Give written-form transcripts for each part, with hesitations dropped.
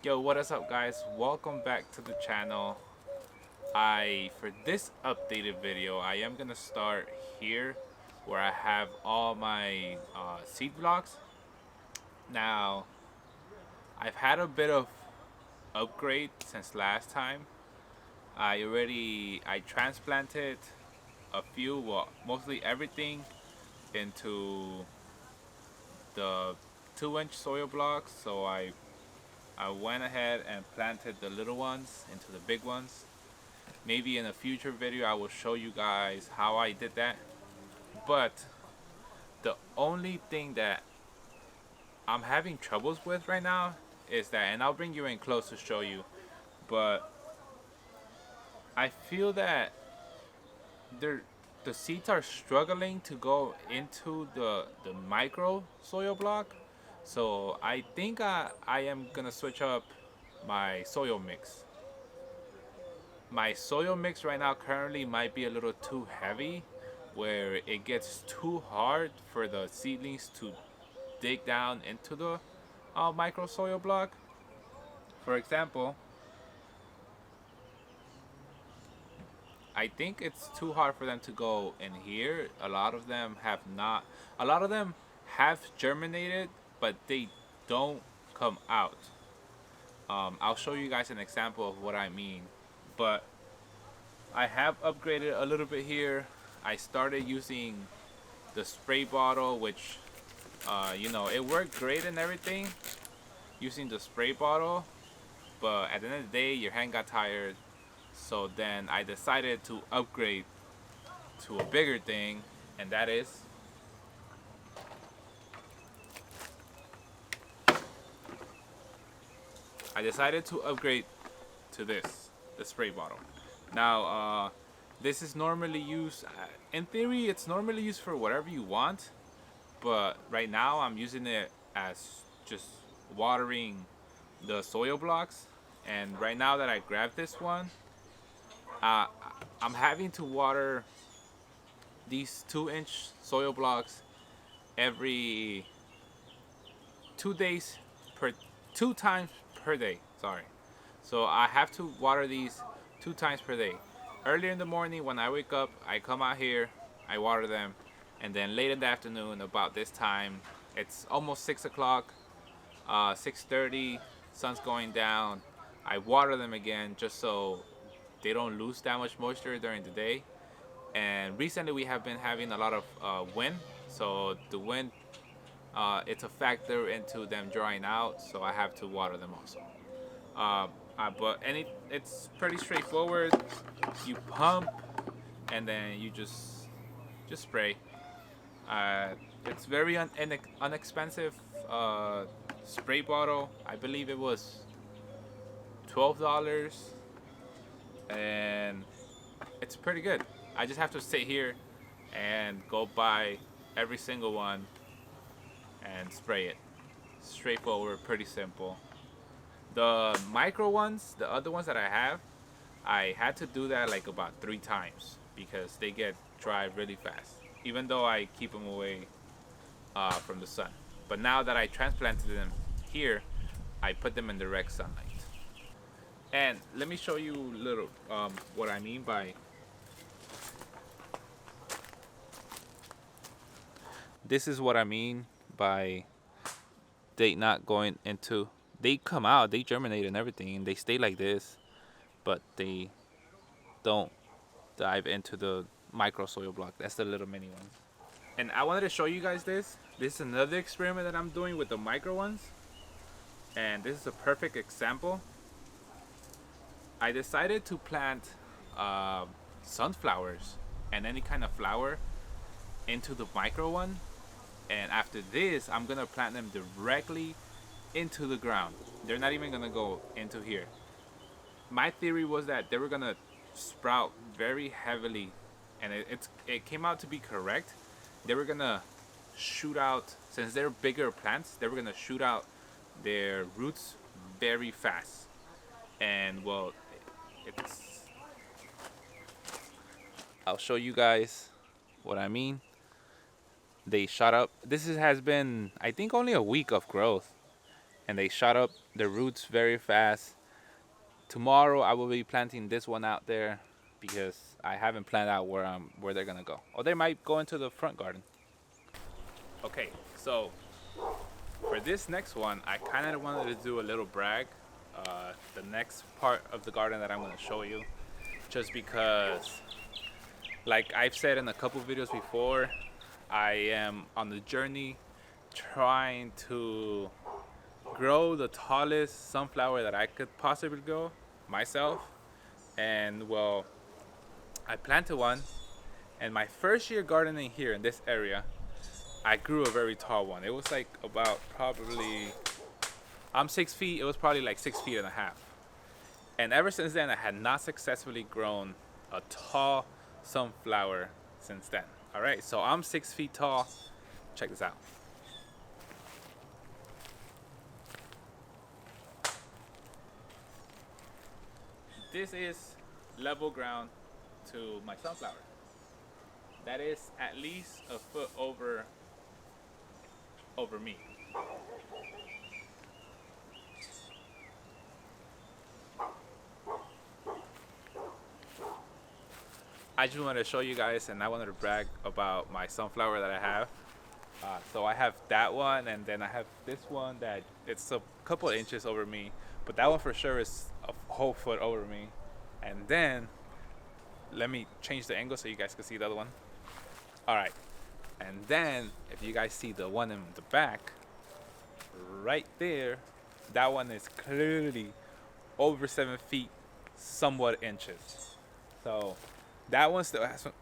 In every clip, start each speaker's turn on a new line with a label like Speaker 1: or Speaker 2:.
Speaker 1: Yo, what is up guys? Welcome back to the channel. For this updated video, I am gonna start here where I have all my seed blocks. Now, I've had a bit of upgrade since last time. I transplanted a few, well, mostly everything into the 2-inch soil blocks. So I went ahead and planted the little ones into the big ones. Maybe in a future video I will show you guys how I did that. But the only thing that I'm having troubles with right now is that, and I'll bring you in close to show you, but I feel that they're, the seeds are struggling to go into the micro soil block. So I think I am gonna switch up my soil mix. My soil mix right now currently might be a little too heavy, where it gets too hard for the seedlings to dig down into the micro soil block. For example, I think it's too hard for them to go in here. A lot of them have germinated, but they don't come out. I'll show you guys an example of what I mean. But I have upgraded a little bit here. I started using the spray bottle, which it worked great and everything using the spray bottle, but at the end of the day your hand got tired. So then I decided to upgrade to a bigger thing, and that is I decided to upgrade to this, the spray bottle. Now, this is normally used, in theory it's normally used for whatever you want, but right now I'm using it as just watering the soil blocks. And right now that I grabbed this one, uh, I'm having to water these 2-inch soil blocks every 2 days per 2 times per day. Sorry. So I have to water these 2 times per day. Earlier in the morning when I wake up, I come out here, I water them, and then late in the afternoon, about this time, it's almost 6 o'clock, 6:30, sun's going down. I water them again just so they don't lose that much moisture during the day. And recently we have been having a lot of wind, so the wind it's a factor into them drying out. So I have to water them also. It's pretty straightforward. You pump and then you just spray. Uh, it's very inexpensive spray bottle. I believe it was $12, and it's pretty good. I just have to sit here and go buy every single one and spray it. Straightforward, pretty simple. The micro ones, the other ones that I had to do that like about 3 times because they get dry really fast, even though I keep them away from the sun. But now that I transplanted them here, I put them in direct sunlight. And let me show you little what I mean by this is what I mean by they not going into, they come out, they germinate and everything, and they stay like this, but they don't dive into the micro soil block. That's the little mini one. And I wanted to show you guys this. This is another experiment that I'm doing with the micro ones, and this is a perfect example. I decided to plant sunflowers and any kind of flower into the micro one, and after this I'm gonna plant them directly into the ground. They're not even gonna go into here. My theory was that they were gonna sprout very heavily, and it came out to be correct. They were gonna shoot out, since they're bigger plants, they were gonna shoot out their roots very fast. And well, it's I'll show you guys what I mean. They shot up. Has been, I think, only a week of growth, and they shot up their roots very fast. Tomorrow I will be planting this one out there because I haven't planned out where they're gonna go. Or they might go into the front garden. Okay, so for this next one, I kind of wanted to do a little brag. The next part of the garden that I'm gonna show you, just because, like I've said in a couple videos before, I am on the journey trying to grow the tallest sunflower that I could possibly grow myself. And well, I planted one, and my first year gardening here in this area, I grew a very tall one. It was like about probably, I'm 6 feet, it was probably like 6.5 feet. And ever since then, I had not successfully grown a tall sunflower since then. All right, so I'm 6 feet tall. Check this out. This is level ground to my sunflower. That is at least a foot over me. I just wanted to show you guys, and I wanted to brag about my sunflower that I have. So I have that one, and then I have this one that it's a couple of inches over me, but that one for sure is a whole foot over me. And then let me change the angle so you guys can see the other one. All right, and then if you guys see the one in the back right there, that one is clearly over 7 feet somewhat inches. So that one still has some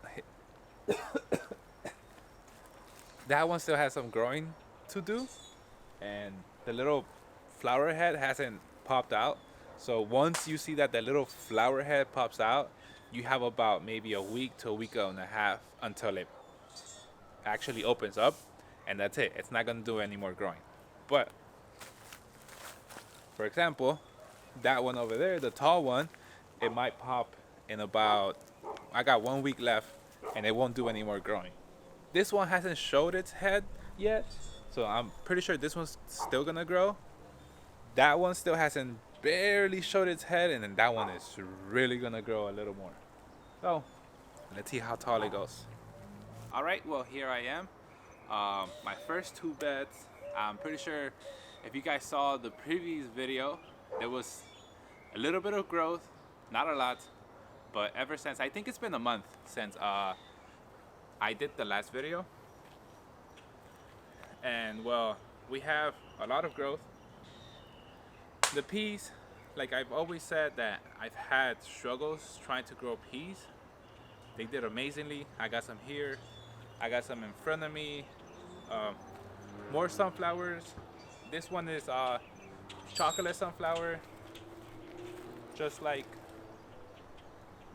Speaker 1: that one still has some growing to do, and the little flower head hasn't popped out. So once you see that the little flower head pops out, you have about maybe a week to a week and a half until it actually opens up, and that's it. It's not gonna do any more growing. But for example, that one over there, the tall one, it might pop in about, I got 1 week left, and it won't do any more growing. This one hasn't showed its head yet, so I'm pretty sure this one's still gonna grow. That one still hasn't barely showed its head, and then that one is really gonna grow a little more. So let's see how tall it goes. All right, well, here I am. My first two beds. I'm pretty sure if you guys saw the previous video, there was a little bit of growth, not a lot, but ever since, I think it's been a month since I did the last video. And well, we have a lot of growth. The peas, like I've always said that I've had struggles trying to grow peas. They did amazingly. I got some here, I got some in front of me. More sunflowers. This one is chocolate sunflower, just like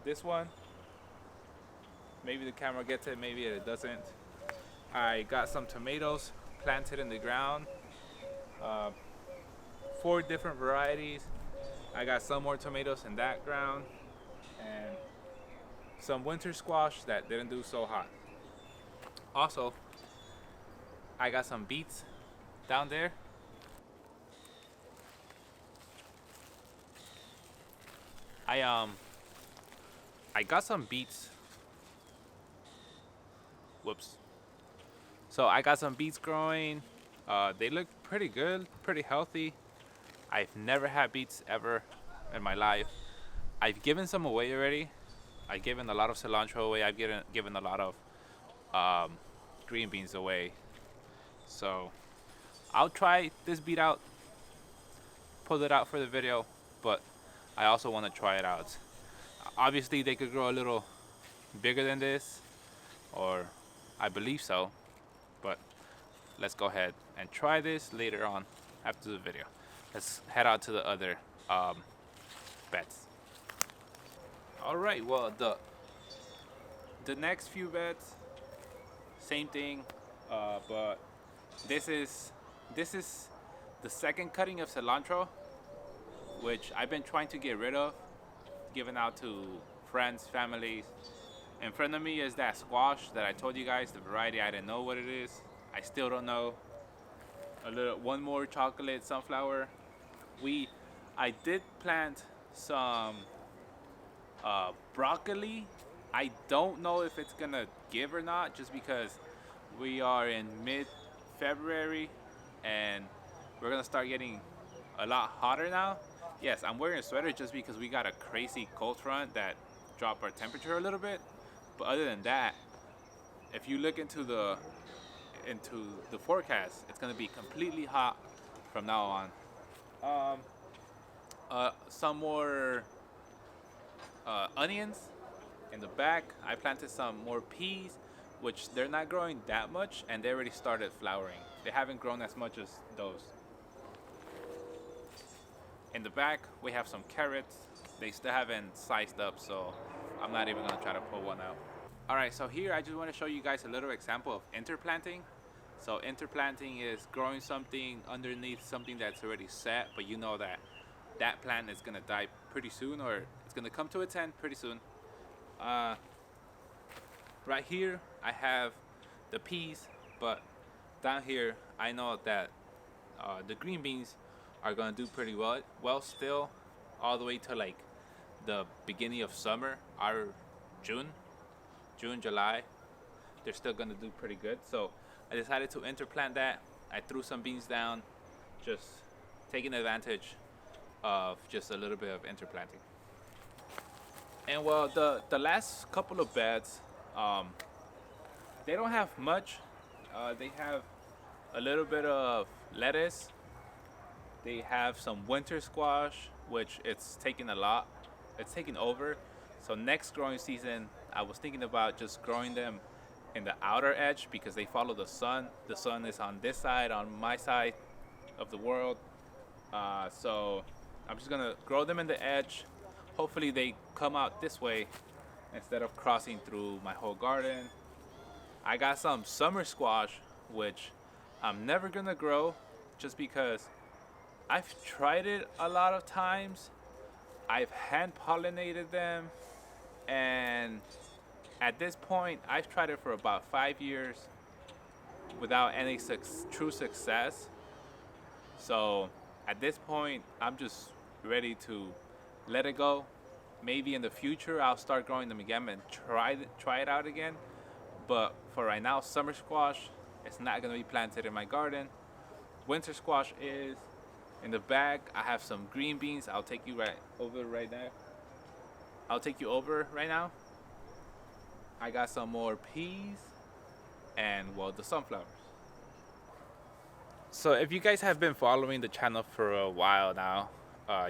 Speaker 1: this one. Maybe the camera gets it, maybe it doesn't. I got some tomatoes planted in the ground, 4 different varieties. I got some more tomatoes in that ground, and some winter squash that didn't do so hot. Also, I got some beets down there. I got some beets. Whoops. So I got some beets growing. They look pretty good, pretty healthy. I've never had beets ever in my life. I've given some away already. I've given a lot of cilantro away. I've given a lot of green beans away. So I'll try this beet out, pull it out for the video, but I also want to try it out. Obviously they could grow a little bigger than this, or I believe so, but let's go ahead and try this later on after the video. Let's head out to the other beds. All right, well, the next few beds, same thing, but this is the second cutting of cilantro, which I've been trying to get rid of, giving out to friends, families. In front of me is that squash that I told you guys, the variety. I didn't know what it is. I still don't know. one more chocolate sunflower. I did plant some broccoli. I don't know if it's gonna give or not, just because we are in mid-February and we're gonna start getting a lot hotter now. Yes, I'm wearing a sweater just because we got a crazy cold front that dropped our temperature a little bit. But other than that, if you look into the forecast, it's gonna be completely hot from now on. Um, some more onions in the back. I planted some more peas, which they're not growing that much, and they already started flowering. They haven't grown as much as those. In the back, we have some carrots. They still haven't sized up, so I'm not even gonna try to pull one out. All right, so here I just want to show you guys a little example of interplanting. So interplanting is growing something underneath something that's already set, but you know that that plant is gonna die pretty soon, or it's gonna come to its end pretty soon. Right here I have the peas, but down here I know that the green beans are gonna do pretty well still, all the way to like the beginning of summer, our June, July. They're still gonna do pretty good. So I decided to interplant that. I threw some beans down, just taking advantage of just a little bit of interplanting. And well, the last couple of beds, they don't have much. They have a little bit of lettuce. They have some winter squash, which it's taking a lot. It's taking over. So next growing season, I was thinking about just growing them in the outer edge because they follow the sun. The sun is on this side, on my side of the world. So I'm just gonna grow them in the edge. Hopefully they come out this way instead of crossing through my whole garden. I got some summer squash, which I'm never gonna grow just because I've tried it a lot of times. I've hand pollinated them, and at this point, I've tried it for about 5 years without any true success. So at this point, I'm just ready to let it go. Maybe in the future, I'll start growing them again and try it out again. But for right now, summer squash, it's not gonna be planted in my garden. Winter squash is. In the back, I have some green beans. I'll take you over right now. I got some more peas and, well, the sunflowers. So if you guys have been following the channel for a while now,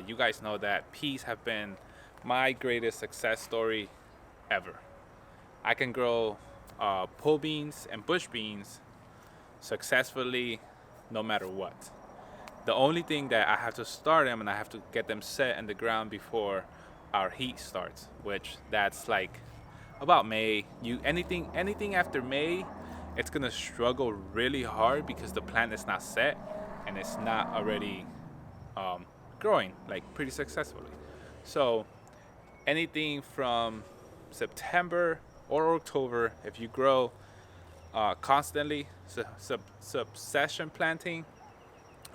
Speaker 1: you guys know that peas have been my greatest success story ever. I can grow pole beans and bush beans successfully no matter what. The only thing that I have to start them and I have to get them set in the ground before our heat starts, which that's like about May. Anything after May, it's gonna struggle really hard because the plant is not set and it's not already growing like pretty successfully. So anything from September or October, if you grow constantly, succession planting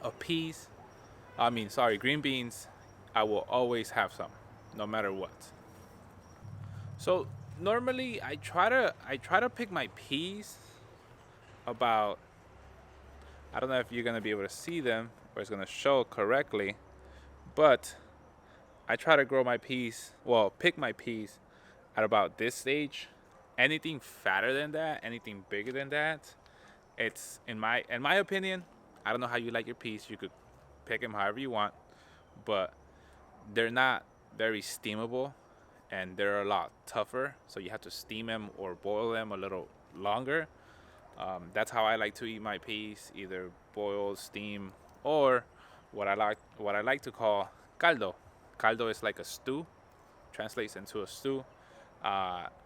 Speaker 1: of green beans, I will always have some, no matter what. So normally I try to pick my peas about, I don't know if you're gonna be able to see them or it's gonna show correctly, but I try to pick my peas at about this stage. Anything fatter than that, anything bigger than that, it's in my opinion. I don't know how you like your peas. You could pick them however you want, but they're not very steamable and they're a lot tougher. So you have to steam them or boil them a little longer. That's how I like to eat my peas, either boiled, steam, or what I like to call caldo. Caldo is like a stew, translates into a stew.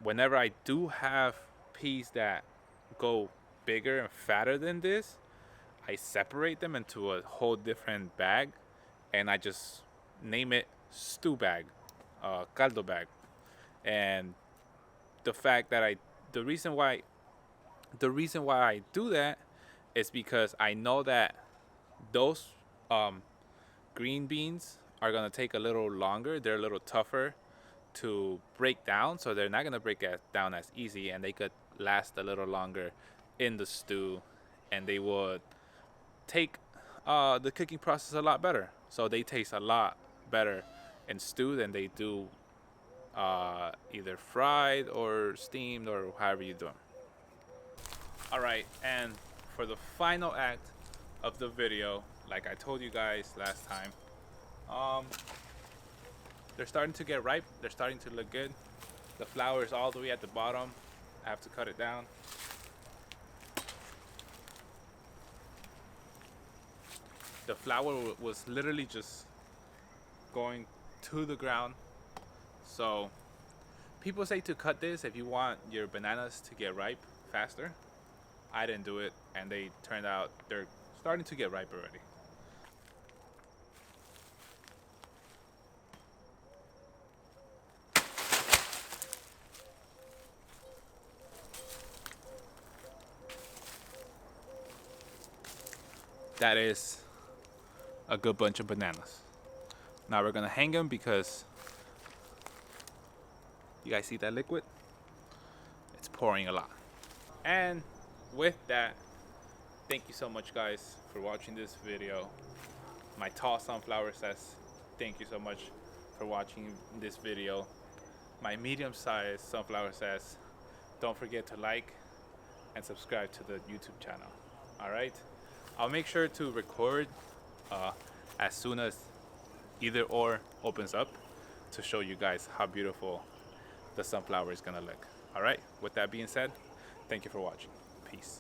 Speaker 1: Whenever I do have peas that go bigger and fatter than this, I separate them into a whole different bag, and I just name it stew bag, caldo bag. And the reason why I do that is because I know that Those green beans are gonna take a little longer. They're a little tougher to break down, so they're not gonna break down as easy, and they could last a little longer in the stew, and they would take the cooking process a lot better. So they taste a lot better in stew than they do either fried or steamed or however you do them. All right, and for the final act of the video, like I told you guys last time, they're starting to get ripe. They're starting to look good. The flour is all the way at the bottom. I have to cut it down. The flour was literally just going to the ground. So people say to cut this if you want your bananas to get ripe faster. I didn't do it, and they turned out they're starting to get ripe already. That is a good bunch of bananas. Now we're gonna hang them because you guys see that liquid? It's pouring a lot. And with that, thank you so much guys for watching this video. My tall sunflower says thank you so much for watching this video. My medium-sized sunflower says don't forget to like and subscribe to the YouTube channel. All right, I'll make sure to record as soon as either or opens up to show you guys how beautiful the sunflower is gonna look. All right, with that being said, thank you for watching. Peace.